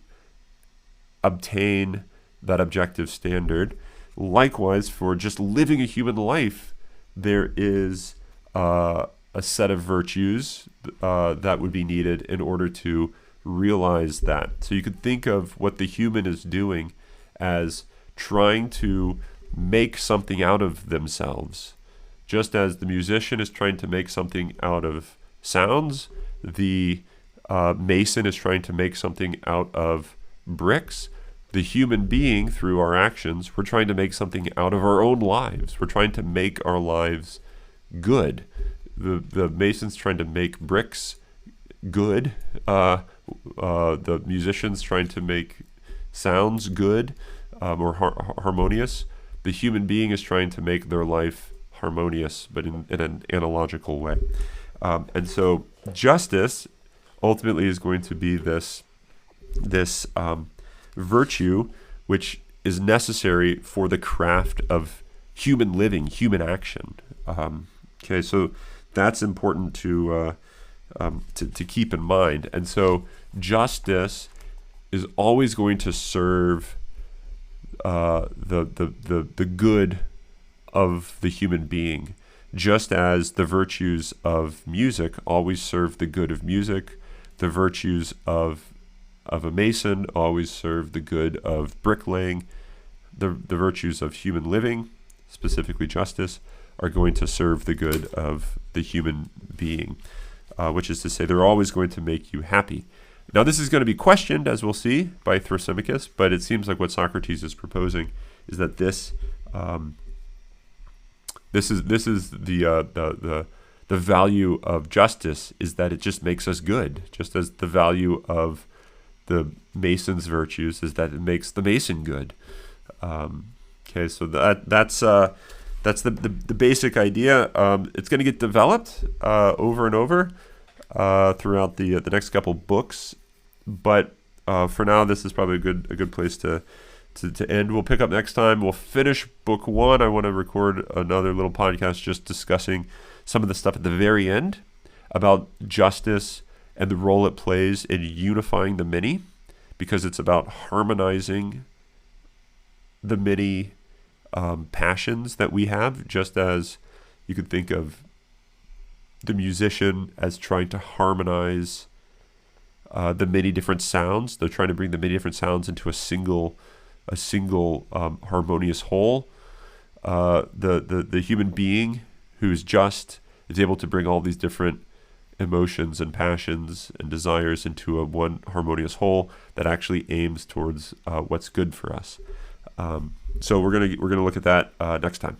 A: obtain that objective standard. Likewise, for just living a human life, there is a set of virtues that would be needed in order to realize that. So you could think of what the human is doing as trying to make something out of themselves. Just as the musician is trying to make something out of sounds, the mason is trying to make something out of bricks. The human being, through our actions, we're trying to make something out of our own lives. We're trying to make our lives good. The mason's trying to make bricks good. The musician's trying to make sounds good or harmonious. The human being is trying to make their life harmonious, but in an analogical way. And so justice ultimately is going to be this virtue which is necessary for the craft of human living, human action. Okay, so that's important to keep in mind. And so justice is always going to serve the good of the human being, just as the virtues of music always serve the good of music. The virtues of a mason always serve the good of bricklaying. The virtues of human living, specifically justice, are going to serve the good of the human being, which is to say they're always going to make you happy. Now this is going to be questioned, as we'll see, by Thrasymachus, but it seems like what Socrates is proposing is that this is the value of justice, is that it just makes us good, just as the value of the mason's virtues is that it makes the mason good. Okay, so that's the basic idea. It's going to get developed over and over throughout the next couple books, but for now, this is probably a good place to end. We'll pick up next time. We'll finish book 1. I want to record another little podcast just discussing some of the stuff at the very end about justice and the role it plays in unifying the many, because it's about harmonizing the many passions that we have, just as you could think of the musician as trying to harmonize the many different sounds. They're trying to bring the many different sounds into a single harmonious whole. The human being who's just is able to bring all these different emotions and passions and desires into a one harmonious whole that actually aims towards what's good for us. So we're gonna look at that next time.